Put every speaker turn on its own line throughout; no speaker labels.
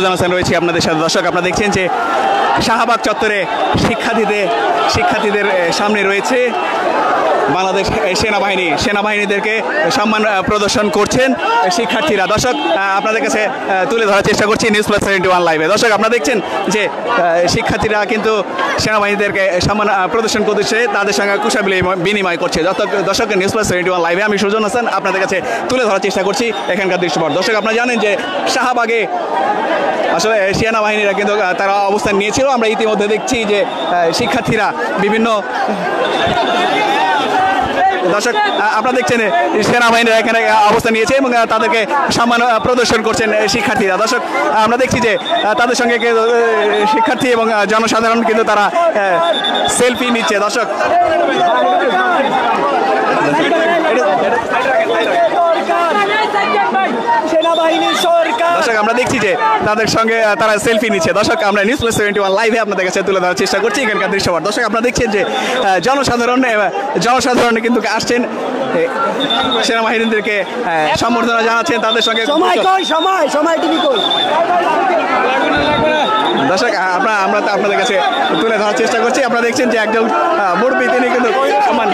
জানাচ্ছেন রয়েছে আপনাদের সাথে। দর্শক আপনারা দেখছেন যে শাহবাগ চত্বরে শিক্ষার্থীদের সামনে রয়েছে বাংলাদেশ সেনাবাহিনীদেরকে সম্মান প্রদর্শন করছেন শিক্ষার্থীরা। দর্শক আপনাদের কাছে তুলে ধরার চেষ্টা করছি নিউজ+71 লাইভে। দর্শক আপনারা দেখছেন যে শিক্ষার্থীরা কিন্তু সেনাবাহিনীদেরকে সম্মান প্রদর্শন করছে, তাদের সঙ্গে কুশল বিনিময় করছে। দর্শক নিউজ+71 লাইভে আমি সুজন হাসান আপনাদের কাছে তুলে ধরার চেষ্টা করছি এখানকার দৃশ্যপট। দর্শক আপনারা জানেন যে শাহবাগে আসলে সেনাবাহিনীরা কিন্তু তারা অবস্থান নিয়েছিল। আমরা ইতিমধ্যে দেখছি যে শিক্ষার্থীরা বিভিন্ন দর্শক আপনারা দেখছেন সেনাবাহিনীরা এখানে অবস্থান নিয়েছে এবং তাদেরকে সম্মান প্রদর্শন করছেন শিক্ষার্থীরা। দর্শক আমরা দেখছি যে তাদের সঙ্গে শিক্ষার্থী এবং জনসাধারণ কিন্তু তারা সেলফি নিচ্ছে। দর্শক দর্শক আমরা দেখছি যে তাদের সঙ্গে তারা সেলফি নিচ্ছে। দর্শক আমরা নিউজ+71 লাইভে আপনাদের কাছে তুলে ধরার চেষ্টা করছি এখানকার দৃশ্যপট। দর্শক আপনারা দেখছেন যে জনসাধারণ কিন্তু আসছেন সেনাবাহিনীদেরকে সম্বর্ধনা জানাচ্ছেন, তাদের সঙ্গে দর্শক আমরা আপনাদের কাছে তুলে ধরার চেষ্টা করছি। আপনারা দেখছেন যে একজন মুরব্বী তিনি কিন্তু সম্মান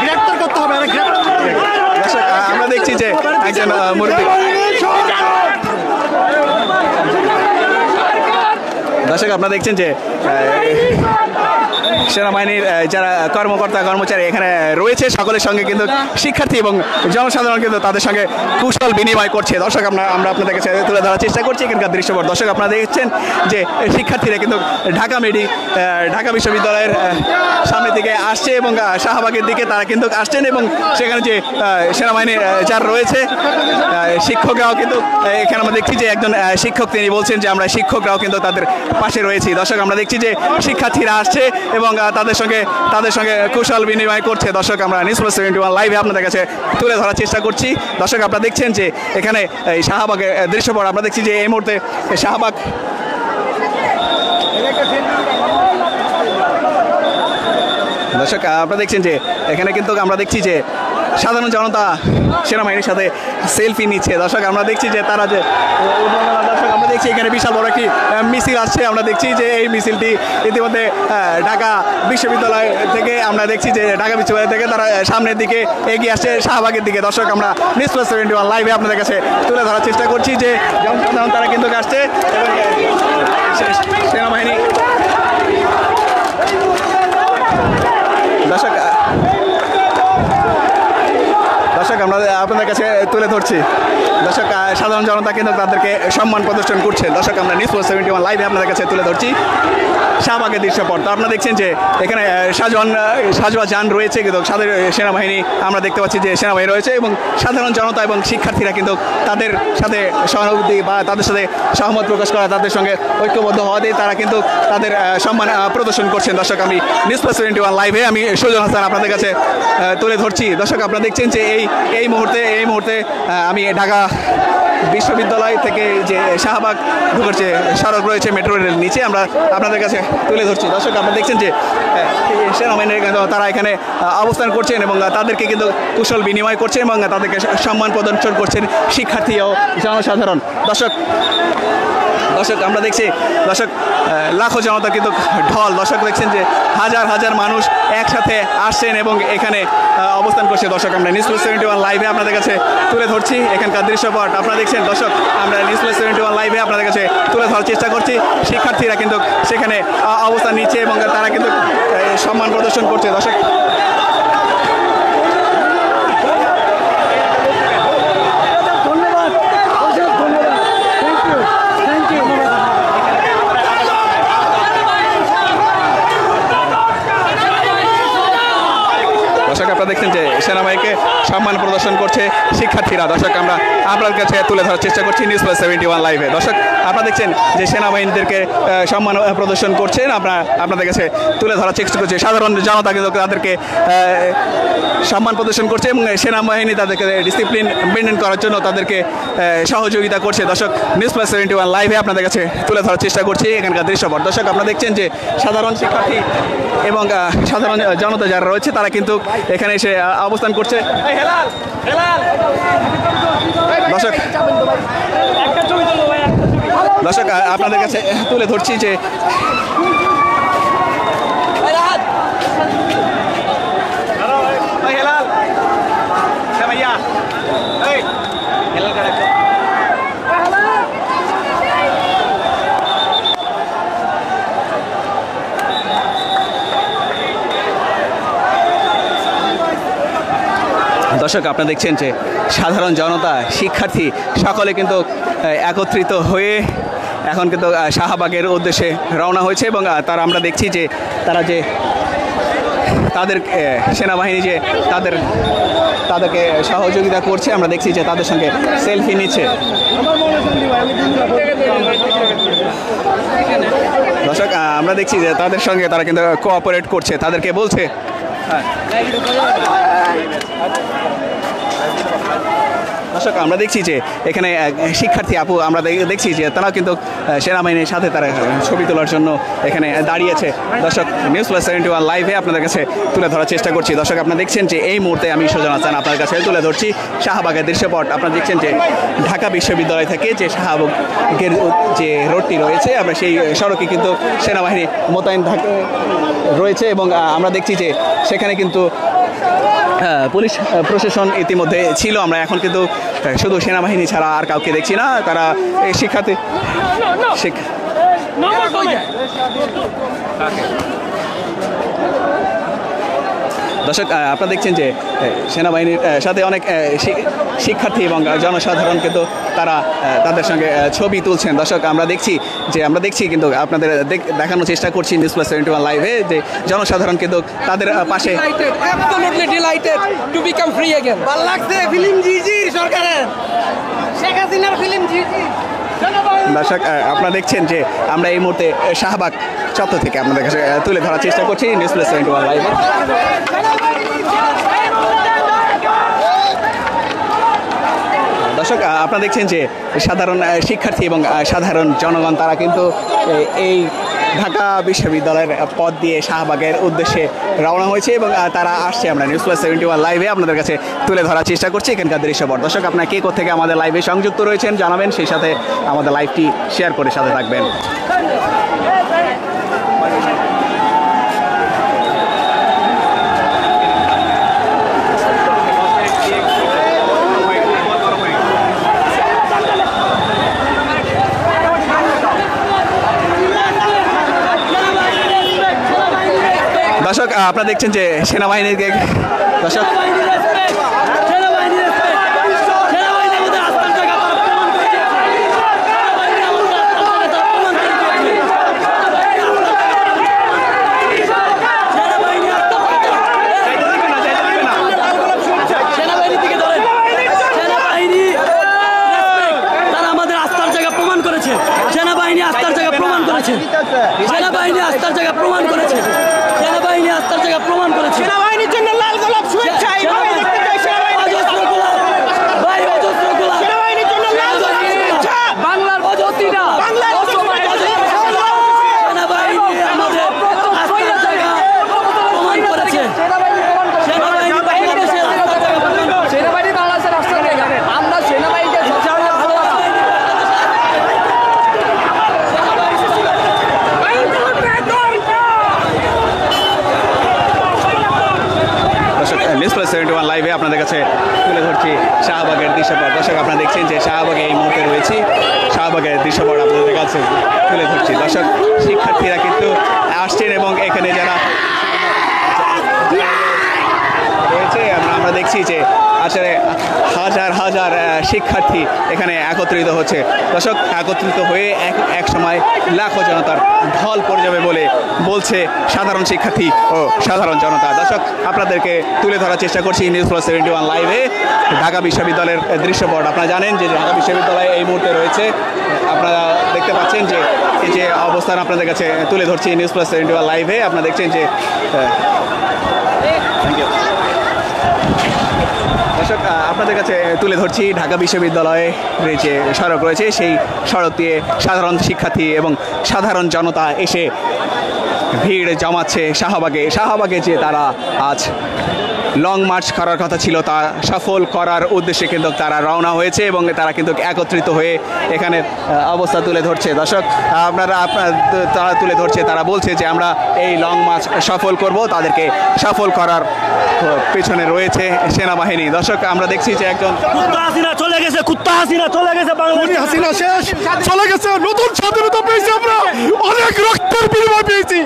গ্রেপ্তার করতে হবে। দর্শক আমরা দেখছি যে একজন মুরব্বী দর্শক আপনারা দেখছেন যে সেনাবাহিনীর যারা কর্মচারী এখানে রয়েছে সকলের সঙ্গে কিন্তু শিক্ষার্থী এবং জনসাধারণ কিন্তু তাদের সঙ্গে কুশল বিনিময় করছে। দর্শক আমরা আপনাদের কাছে তুলে ধরার চেষ্টা করছি এখানকার দৃশ্যপট। দর্শক আপনারা দেখছেন যে শিক্ষার্থীরা কিন্তু ঢাকা বিশ্ববিদ্যালয়ের সামনের দিকে আসছে এবং শাহবাগের দিকে তারা কিন্তু আসছেন এবং সেখানে যে সেনাবাহিনীর যারা রয়েছে শিক্ষকরাও কিন্তু এখানে আমরা দেখছি যে একজন শিক্ষক তিনি বলছেন যে আমরা শিক্ষকরাও কিন্তু তাদের পাশে রয়েছি। দর্শক আমরা দেখছি যে শিক্ষার্থীরা আসছে এবং তাদের সঙ্গে কুশল বিনিময় করছে। দর্শক আমরা নিউজ+71 লাইভে আপনাদের কাছে তুলে ধরার চেষ্টা করছি। দর্শক আপনারা দেখছেন যে এখানে এই শাহবাগের দৃশ্যপট আমরা দেখছি যে এই মুহূর্তে শাহবাগ দর্শক আপনারা দেখছেন যে এখানে কিন্তু আমরা দেখছি যে সাধারণ জনতা সেনাবাহিনীর সাথে সেলফি নিচ্ছে। দর্শক আমরা দেখছি যে তারা যে দর্শক আমরা দেখছি এখানে বিশাল বড় একটি মিছিল আসছে। আমরা দেখছি যে এই মিছিলটি ইতিমধ্যে ঢাকা বিশ্ববিদ্যালয় থেকে আমরা দেখছি যে ঢাকা বিশ্ববিদ্যালয় থেকে তারা সামনের দিকে এগিয়ে আসছে শাহবাগের দিকে। দর্শক আমরা নিউজ+71 লাইভে আপনাদের কাছে তুলে ধরার চেষ্টা করছি যে জনসাধারণ তারা কিন্তু আসছে এবং সেনাবাহিনী দর্শক আমরা আপনাদের কাছে তুলে ধরছি। দর্শক সাধারণ জনতা কিন্তু তাদেরকে সম্মান প্রদর্শন করছে। দর্শক আমরা নিউজ+71 লাইভে আপনাদের কাছে তুলে ধরছি শাহবাগের দৃশ্যপট। তো আপনারা দেখছেন যে এখানে সাজোয়া যান রয়েছে কিন্তু সেনাবাহিনী আমরা দেখতে পাচ্ছি যে সেনাবাহিনী রয়েছে এবং সাধারণ জনতা এবং শিক্ষার্থীরা কিন্তু তাদের সাথে সহানুভূতি বা তাদের সাথে সহমত প্রকাশ করা, তাদের সঙ্গে ঐক্যবদ্ধ হওয়াতে তারা কিন্তু তাদের সম্মান প্রদর্শন করছেন। দর্শক আমি নিউজ+71 লাইভে আমি সুজন হাসান আপনাদের কাছে তুলে ধরছি। দর্শক আপনারা দেখছেন যে এই মুহূর্তে আমি ঢাকা বিশ্ববিদ্যালয় থেকে যে শাহবাগ ঢোকার যে সড়ক রয়েছে মেট্রো রেল নিচে আমরা আপনাদের কাছে তুলে ধরছি। দর্শক আপনারা দেখছেন যে সেনাবাহিনীর তারা এখানে অবস্থান করছেন এবং তাদেরকে কিন্তু কুশল বিনিময় করছেন এবং তাদেরকে সম্মান প্রদর্শন করছেন শিক্ষার্থী ও জনসাধারণ। দর্শক আমরা দেখছি লাখো জনতা কিন্তু ঢল। দর্শক দেখছেন যে হাজার মানুষ একসাথে আসছেন এবং এখানে অবস্থান করছে। দর্শক আমরা নিউজ+71 লাইভে আপনাদের কাছে তুলে ধরছি এখানকার দৃশ্যপট। আপনারা দেখছেন দর্শক আমরা নিউজ+71 লাইভে আপনাদের কাছে তুলে ধরার চেষ্টা করছি। শিক্ষার্থীরা কিন্তু সেখানে অবস্থান নিচ্ছে এবং তারা কিন্তু সম্মান প্রদর্শন করছে। দর্শক আপনারা দেখছেন যে সেনাবাহিনীকে সম্মান প্রদর্শন করছে শিক্ষার্থীরা। দর্শক আমরা আপনার কাছে তুলে ধরার চেষ্টা করছি নিউজ+71 লাইভে। দর্শক আপনারা দেখছেন যে সেনাবাহিনীদেরকে সম্মান প্রদর্শন করছেন, আপনাদের কাছে তুলে ধরার চেষ্টা করছে। সাধারণ জনতা কিন্তু তাদেরকে সম্মান প্রদর্শন করছে এবং সেনাবাহিনী তাদেরকে ডিসিপ্লিন মেনটেন করার জন্য তাদেরকে সহযোগিতা করছে। দর্শক নিউজ+71 লাইভে আপনাদের কাছে তুলে ধরার চেষ্টা করছি এখানকার দৃশ্যপট। দর্শক আপনারা দেখছেন যে সাধারণ শিক্ষার্থী এবং সাধারণ জনতা যারা রয়েছে তারা কিন্তু এখানে এসে অবস্থান করছে। দর্শক দর্শক আপনাদের কাছে তুলে ধরছি যে দর্শক আপনারা দেখছেন যে সাধারণ জনতা শিক্ষার্থী সকলে কিন্তু একত্রিত হয়ে এখন কিন্তু শাহবাগের উদ্দেশ্যে রওনা হয়েছে এবং তারা আমরা দেখছি যে তারা যে তাদের সেনাবাহিনী যে তাদেরকে সহযোগিতা করছে আমরা দেখছি যে তাদের সঙ্গে সেলফি নিচ্ছে। দর্শক আমরা দেখছি যে তাদের সঙ্গে তারা কিন্তু কোঅপারেট করছে, তাদেরকে বলছে দর্শক আমরা দেখছি যে এখানে শিক্ষার্থী আপু আমরা দেখছি যে তারা কিন্তু সেনাবাহিনীর সাথে তারা ছবি তোলার জন্য এখানে দাঁড়িয়েছে। দর্শক News+71 লাইভে আপনাদের কাছে তুলে ধরার চেষ্টা করছি। দর্শক আপনারা দেখছেন যে এই মুহূর্তে আমি সুজন হাসান আপনার কাছে তুলে ধরছি শাহবাগের দৃশ্যপট। আপনারা দেখছেন যে ঢাকা বিশ্ববিদ্যালয় থেকে যে শাহবাগের যে রোডটি রয়েছে আমরা সেই সড়কে কিন্তু সেনাবাহিনী মোতায়েন রয়েছে এবং আমরা দেখছি যে সেখানে কিন্তু পুলিশ প্রশাসন ইতিমধ্যে ছিল। আমরা এখন কিন্তু শুধু সেনাবাহিনী ছাড়া আর কাউকে দেখছি না। তারা এই শিক্ষার্থী দর্শক আপনারা দেখছেন যে সেনাবাহিনীর সাথে অনেক শিক্ষার্থী এবং জনসাধারণ কিন্তু তারা তাদের সঙ্গে ছবি তুলছেন। দর্শক আমরা দেখছি কিন্তু আপনাদের দেখানোর চেষ্টা করছি News+71 লাইভে যে জনসাধারণ কিন্তু তাদের পাশে দর্শক আপনারা দেখছেন যে আমরা এই মুহূর্তে শাহবাগ চত্বর থেকে আপনাদের কাছে তুলে ধরার চেষ্টা করছি News+71 লাইভে। দর্শক আপনারা দেখছেন যে সাধারণ শিক্ষার্থী এবং সাধারণ জনগণ তারা কিন্তু এই ঢাকা বিশ্ববিদ্যালয়ের পথ দিয়ে শাহবাগের উদ্দেশ্যে রওনা হয়েছে এবং তারা আসছে। আমরা News+71 লাইভে আপনাদের কাছে তুলে ধরার চেষ্টা করছি এখানকার দৃশ্যপট। দর্শক আপনারা কে কোথা থেকে আমাদের লাইভে সংযুক্ত রয়েছেন জানাবেন, সেই সাথে আমাদের লাইভটি শেয়ার করে সাথে থাকবেন। দর্শক আপনারা দেখছেন যে সেনাবাহিনীর দর্শক
সেনাবাহিনীর জন্য লাল গোলাপ শুভেচ্ছা দেখতে চাই। সেনাবাহিনীর জন্য লাল গোলাপ শুভেচ্ছা। বাংলার অযোধ্যা বাংলার সেনাবাহিনী আমাদের আস্থার জায়গা প্রমাণ করেছে। সেনাবাহিনী বাংলাদেশের আস্থার জায়গা। আমরা সেনাবাহিনীকে সবসময় ভালোবাসি।
News+71 লাইভে আপনাদের কাছে তুলে ধরছি শাহবাগের দৃশ্যপট। দর্শক আপনারা দেখছেন যে শাহবাগে এই মুহূর্তে রয়েছি, শাহবাগের দৃশ্যপট আপনাদের কাছে তুলে ধরছি। দর্শক শিক্ষার্থীরা কিন্তু আসছেন এবং এখানে যারা রয়েছে আমরা দেখছি যে আসলে হাজার হাজার শিক্ষার্থী এখানে একত্রিত হচ্ছে। দর্শক একত্রিত হয়ে এক সময় লাখো জনতার ঢল পড়ে যাবে বলে বলছে সাধারণ শিক্ষার্থী ও সাধারণ জনতা। দর্শক আপনাদেরকে তুলে ধরার চেষ্টা করছি News+71 লাইভে ঢাকা বিশ্ববিদ্যালয়ের দৃশ্যপট। আপনারা জানেন যে ঢাকা বিশ্ববিদ্যালয়ে এই মুহূর্তে রয়েছে, আপনারা দেখতে পাচ্ছেন যে এই যে অবস্থান আপনাদের কাছে তুলে ধরছি News+71 লাইভে। আপনারা দেখছেন যে থ্যাংক ইউ দর্শক আপনাদের কাছে তুলে ধরছি ঢাকা বিশ্ববিদ্যালয়ে যে সড়ক রয়েছে সেই সড়ক দিয়ে সাধারণ শিক্ষার্থী এবং সাধারণ জনতা এসে ভিড় জমাচ্ছে শাহবাগে যে তারা আজ লং মার্চ করার কথা ছিল তা সফল করার উদ্দেশ্যে কিন্তু তারা রওনা হয়েছে এবং তারা কিন্তু একত্রিত হয়ে এখানে অবস্থা তুলে ধরছে। দর্শক তারা তুলে ধরছে, তারা বলছে যে আমরা এই লং মার্চ সফল করব, তাদেরকে সফল করার পেছনে রয়েছে সেনাবাহিনী। দর্শক আমরা দেখছি যে একজন
কুত্তা হাসিনা চলে গেছে, কুত্তা হাসিনা চলে গেছে, বাংলাদেশ
হাসিনা শেষ, চলে গেছে, নতুন স্বাধীনতা পেয়েছি আমরা, অনেক রক্তের বিনিময় পেয়েছি।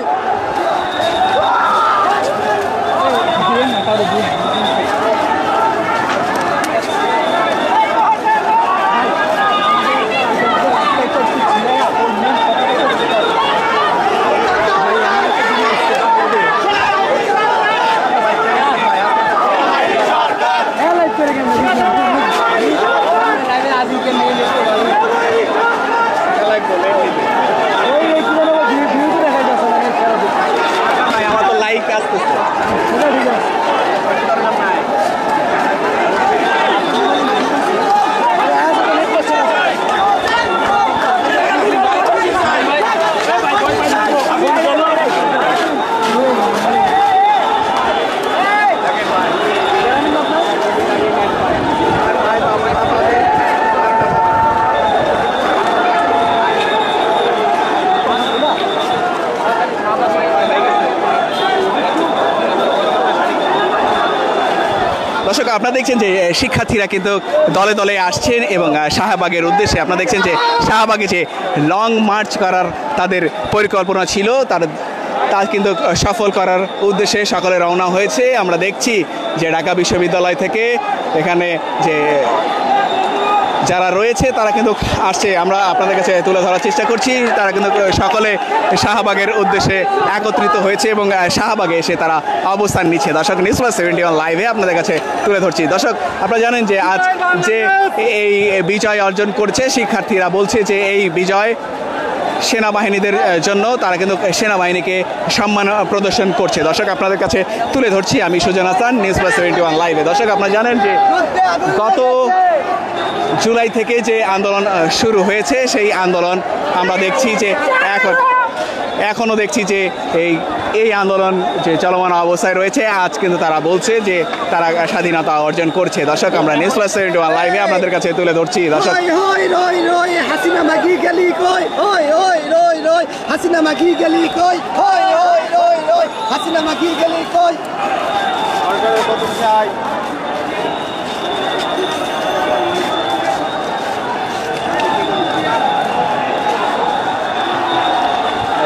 আমার তো লাইক আসতেছে। দর্শক আপনারা দেখছেন যে শিক্ষার্থীরা কিন্তু দলে দলে আসছেন এবং শাহবাগের উদ্দেশ্যে আপনারা দেখছেন যে শাহবাগে যে লং মার্চ করার তাদের পরিকল্পনা ছিল তা কিন্তু সফল করার উদ্দেশ্যে সকলে রওনা হয়েছে। আমরা দেখছি যে ঢাকা বিশ্ববিদ্যালয় থেকে এখানে যে যারা রয়েছে তারা কিন্তু আসছে, আমরা আপনাদের কাছে তুলে ধরার চেষ্টা করছি। তারা কিন্তু সকলে শাহবাগের উদ্দেশ্যে একত্রিত হয়েছে এবং শাহবাগে এসে তারা অবস্থান নিচ্ছে। দর্শক নিউজ প্লাস 71 লাইভে আপনাদের কাছে তুলে ধরছি। দর্শক আপনারা জানেন যে আজ যে এই বিজয় অর্জন করছে, শিক্ষার্থীরা বলছে যে এই বিজয় সেনাবাহিনীদের জন্য, তারা কিন্তু সেনাবাহিনীকে সম্মান প্রদর্শন করছে। দর্শক আপনাদের কাছে তুলে ধরছি আমি সুজন হাসান, নিউজ প্লাস 71 লাইভে। দর্শক আপনারা জানেন যে গত জুলাই থেকে যে আন্দোলন শুরু হয়েছে, সেই আন্দোলন আমরা দেখছি যে এখনও দেখছি যে এই আন্দোলন যে চলমান অবস্থায় রয়েছে। আজ কিন্তু তারা বলছে যে তারা স্বাধীনতা অর্জন করছে। দর্শক আমরা নিউজ প্লাস 71 লাইভে আপনাদের কাছে তুলে ধরছি। দর্শক
হাসিনা মাগি গেলি কই, হাসিনা মাগি গেলি কই, হাসিনা মাগি গেলি কই।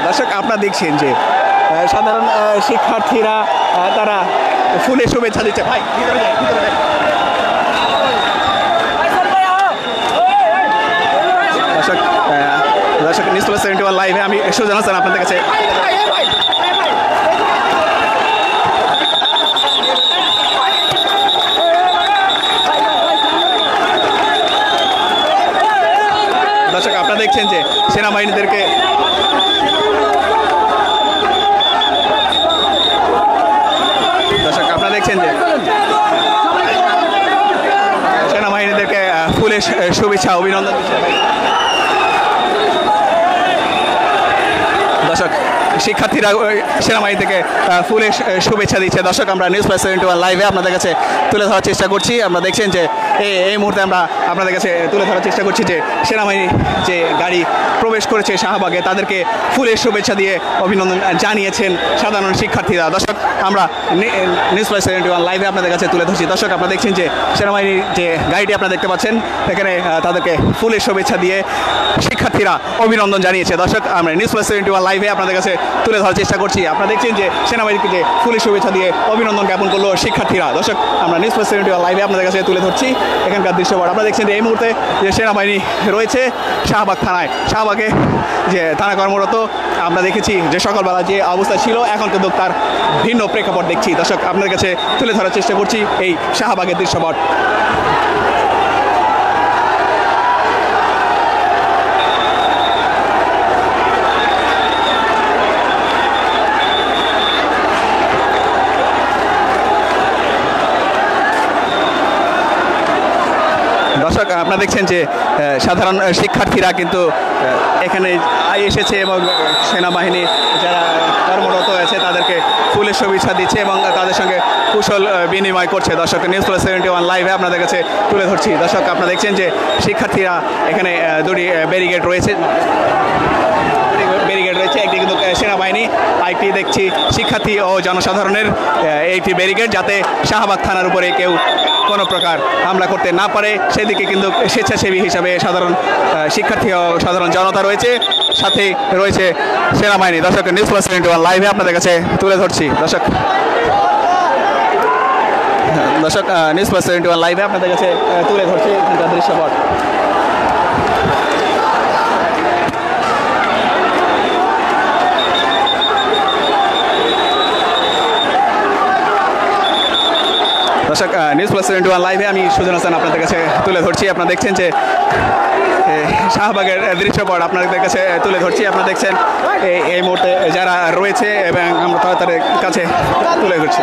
দর্শক আপনারা দেখছেন যে সাধারণ শিক্ষার্থীরা তারা ফুলে শুভেচ্ছা দিচ্ছে। ভাই ভিতরে যাই, ভিতরে যাই। দর্শক নিউজ প্লাস 71 লাইভে আমি সুজন হাসান আপনাদের কাছে দর্শক আপনারা দেখছেন যে সেনাবাহিনীদেরকে দেখছেন যে সেনাবাহিনীদেরকে ফুলের শুভেচ্ছা অভিনন্দন দিচ্ছে। দর্শক শিক্ষার্থীরা সেনাবাহিনী থেকে ফুলের শুভেচ্ছা দিচ্ছে। দর্শক আমরা নিউজ প্লাস 71 লাইভে আপনাদের কাছে তুলে ধরার চেষ্টা করছি। আমরা দেখছেন যে এই মুহূর্তে আমরা আপনাদের কাছে তুলে ধরার চেষ্টা করছি যে সেনাবাহিনী যে গাড়ি প্রবেশ করেছে শাহবাগে, তাদেরকে ফুলের শুভেচ্ছা দিয়ে অভিনন্দন জানিয়েছেন সাধারণ শিক্ষার্থীরা। দর্শক আমরা নিউজ প্লাস 71 লাইভে আপনাদের কাছে তুলে ধরছি। দর্শক আপনারা দেখছেন যে সেনাবাহিনীর যে গাড়িটি আপনারা দেখতে পাচ্ছেন, এখানে তাদেরকে ফুলের শুভেচ্ছা দিয়ে শিক্ষার্থীরা অভিনন্দন জানিয়েছে। দর্শক আমরা নিউজ প্লাস 71 লাইভে আপনাদের কাছে তুলে ধরার চেষ্টা করছি। আপনারা দেখছেন যে সেনাবাহিনীকে যে ফুলের শুভেচ্ছা দিয়ে অভিনন্দন জ্ঞাপন করলো শিক্ষার্থীরা। দর্শক আমরা নিউজ প্লাস 71 লাইভে আপনাদের কাছে তুলে ধরছি এখানকার দৃশ্যপট। আপনারা দেখছেন যে এই মুহূর্তে যে সেনাবাহিনী রয়েছে শাহবাগ থানায়, শাহবাগে যে থানা কর্মরত। আমরা দেখেছি যে সকালবেলা যে অবস্থা ছিল, এখন কিন্তু তার ভিন্ন প্রেক্ষাপট দেখছি। দর্শক আপনাদের কাছে তুলে ধরার চেষ্টা করছি এই শাহবাগের দৃশ্যপট। দর্শক আপনারা দেখছেন যে সাধারণ শিক্ষার্থীরা কিন্তু এখানে এসেছে এবং সেনাবাহিনী যারা কর্মরত আছে তাদেরকে ফুলের ফুলের শুভেচ্ছা দিচ্ছে এবং তাদের সঙ্গে কুশল বিনিময় করছে। দর্শক নিউজ প্লাস 71 লাইভে আপনাদের কাছে তুলে ধরছি। দর্শক আপনারা দেখছেন যে শিক্ষার্থীরা এখানে দুটি ব্যারিকেড রয়েছে, একটি কিন্তু সেনাবাহিনী, আরেকটি দেখছি শিক্ষার্থী ও জনসাধারণের এইটি ব্যারিকেড, যাতে শাহবাগ থানার উপরে কেউ কোনো প্রকার হামলা করতে না পারে সেদিকে কিন্তু স্বেচ্ছাসেবী হিসাবে সাধারণ শিক্ষার্থী ও সাধারণ জনতা রয়েছে, সাথে রয়েছে সেনাবাহিনী। দর্শক নিউজ প্লাস 71 লাইভে আপনাদের কাছে তুলে ধরছি। দর্শক নিউজ প্লাস 71 লাইভে আপনাদের কাছে তুলে ধরছি এখানকার দৃশ্যপট। দর্শক নিউজ প্লাস 71 লাইভে আমি সুজন হাসান আপনাদের কাছে তুলে ধরছি। আপনারা দেখছেন যে শাহবাগের দৃশ্যপট আপনাদের কাছে তুলে ধরছি। আপনারা দেখছেন এই মুহূর্তে যারা রয়েছে এবং আমরা তাদের কাছে তুলে ধরছি।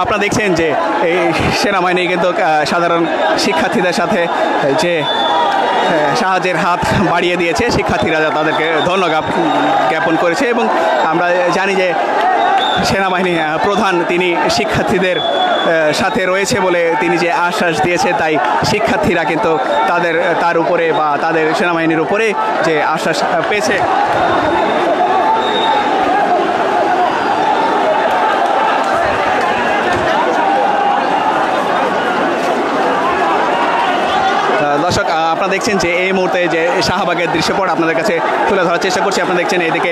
আপনারা দেখছেন যে এই সেনাবাহিনী কিন্তু সাধারণ শিক্ষার্থীদের সাথে যে সাহায্যের হাত বাড়িয়ে দিয়েছে, শিক্ষার্থীরা তাদেরকে ধন্যবাদ জ্ঞাপন করেছে এবং আমরা জানি যে সেনাবাহিনী প্রধান তিনি শিক্ষার্থীদের সাথে রয়েছে বলে তিনি যে আশ্বাস দিয়েছে, তাই শিক্ষার্থীরা কিন্তু তার উপরে বা তাদের সেনাবাহিনীর উপরে যে আশ্বাস পেয়েছে। দর্শক আপনারা দেখছেন যে এই মুহূর্তে যে শাহবাগের দৃশ্যপট আপনাদের কাছে তুলে ধরার চেষ্টা করছি। আপনারা দেখছেন এদিকে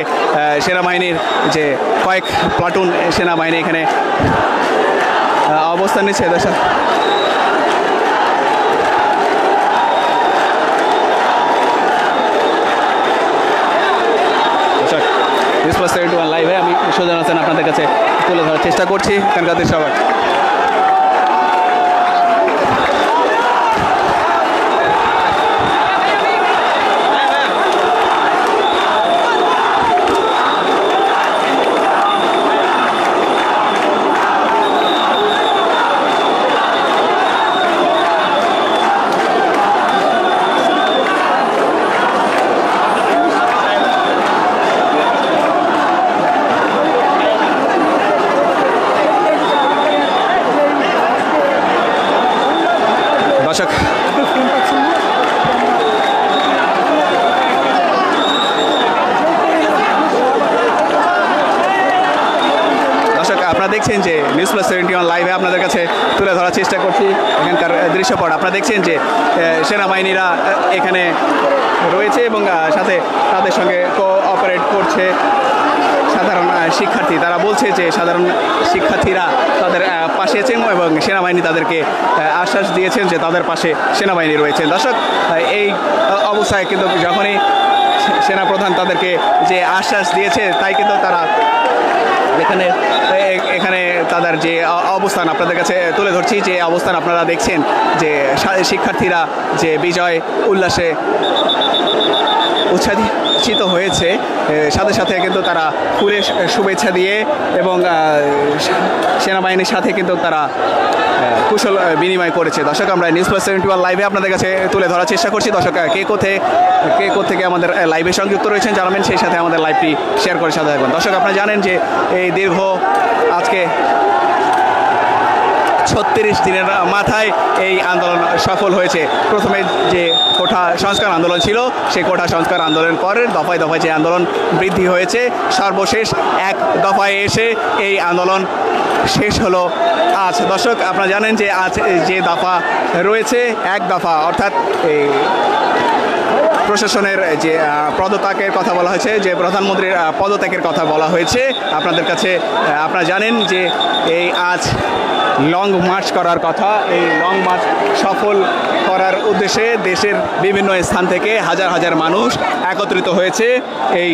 সেনাবাহিনীর যে কয়েক প্লাটুন সেনাবাহিনী এখানে অবস্থান নিচ্ছে। দর্শক নিউজ প্লাস 71 লাইভে আমি সুজন হাসান আপনাদের কাছে তুলে ধরার চেষ্টা করছি এখানকার দৃশ্যপট। দর্শক আপনারা দেখছেন যে নিউজ প্লাস 71 লাইভে আপনাদের কাছে তুলে ধরার চেষ্টা করছি এখানকার দৃশ্যপট। আপনারা দেখছেন যে সেনাবাহিনীরা এখানে রয়েছে এবং সাথে তাদের সঙ্গে কোঅপারেট করছে সাধারণ শিক্ষার্থী। তারা বলছে যে সাধারণ শিক্ষার্থীরা তাদের পাশে আছেন এবং সেনাবাহিনী তাদেরকে আশ্বাস দিয়েছেন যে তাদের পাশে সেনাবাহিনী রয়েছে। দর্শক এই অবস্থায় কিন্তু যখনই সেনাপ্রধান তাদেরকে যে আশ্বাস দিয়েছে, তাই কিন্তু তারা এখানে তাদের যে অবস্থান আপনাদের কাছে তুলে ধরছি। যে অবস্থান আপনারা দেখছেন যে শিক্ষার্থীরা যে বিজয় উল্লাসে উচ্ছ্বাসিত হয়েছে, সাথে সাথে কিন্তু তারা ফুলের শুভেচ্ছা দিয়ে এবং সেনাবাহিনীর সাথে কিন্তু তারা কুশল বিনিময় করেছে। দর্শক আমরা নিউজ প্লাস 71 লাইভে আপনাদের কাছে তুলে ধরার চেষ্টা করছি। দর্শক কে কোথেকে আমাদের লাইভে সংযুক্ত রয়েছেন জানাবেন, সেই সাথে আমাদের লাইভটি শেয়ার করে সাথে থাকবেন। দর্শক আপনারা জানেন যে এই দীর্ঘ আজকে 36 দিনের মাথায় এই আন্দোলন সফল হয়েছে। প্রথমে যে কোঠা সংস্কার আন্দোলন ছিল, সেই কোঠা সংস্কার আন্দোলনের পরে দফায় দফায় যে আন্দোলন বৃদ্ধি হয়েছে, সর্বশেষ এক দফায় এসে এই আন্দোলন শেষ হলো আজ। দর্শক আপনারা জানেন যে আজ যে দফা রয়েছে, এক দফা অর্থাৎ এই প্রশাসনের যে পদত্যাগের কথা বলা হয়েছে, যে প্রধানমন্ত্রীর পদত্যাগের কথা বলা হয়েছে আপনাদের কাছে। আপনারা জানেন যে এই আজ লং মার্চ করার কথা, এই লং মার্চ সফল করার উদ্দেশ্যে দেশের বিভিন্ন স্থান থেকে হাজার হাজার মানুষ একত্রিত হয়েছে এই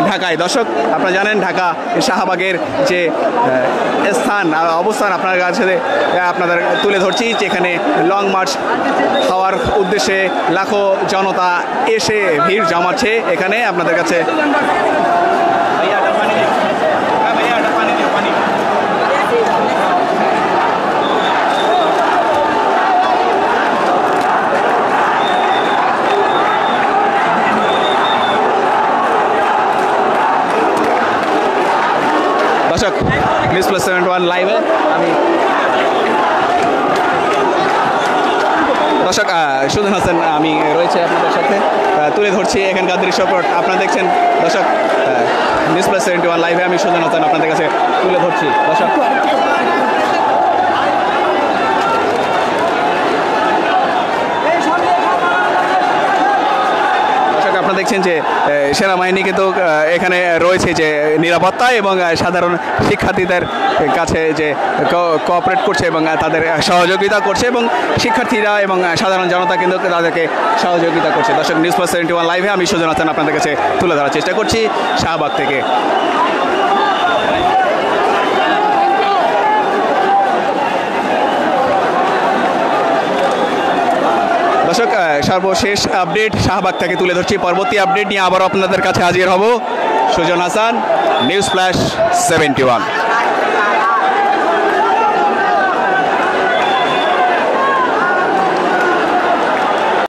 ঢাকায়। দর্শক আপনারা জানেন ঢাকা শাহবাগের যে স্থান অবস্থান আপনার কাছে আপনাদের তুলে ধরছি, যেখানে লং মার্চ হওয়ার উদ্দেশ্যে লাখো জনতা এসে ভিড় জমাচ্ছে এখানে আপনাদের কাছে। দর্শক নিউজ প্লাস 71 লাইভে আমি দর্শক সুজন হাসান আমি রয়েছে আপনাদের সাথে তুলে ধরছি এখানকার দৃশ্যপট আপনারা দেখছেন দর্শক নিউজ প্লাস 71 লাইভে আমি সুজন হাসান আপনাদের কাছে তুলে ধরছি দর্শক আপনারা দেখছেন যে সেনাবাহিনী কিন্তু এখানে রয়েছে যে নিরাপত্তা এবং সাধারণ শিক্ষার্থীদের কাছে যে কোঅপারেট করছে এবং তাদের সহযোগিতা করছে এবং শিক্ষার্থীরা এবং সাধারণ জনতা কিন্তু তাদেরকে সহযোগিতা করছে দর্শক নিউজ প্লাস 71 লাইভে আমি সুজন হাসান আপনাদের কাছে তুলে ধরার চেষ্টা করছি শাহবাগ থেকে দর্শক সর্বশেষ আপডেট শাহবাগ থেকে তুলে ধরছি পরবর্তী আপডেট নিয়ে আবারও আপনাদের কাছে হাজির হব সুজন হাসান নিউজ ফ্ল্যাশ 71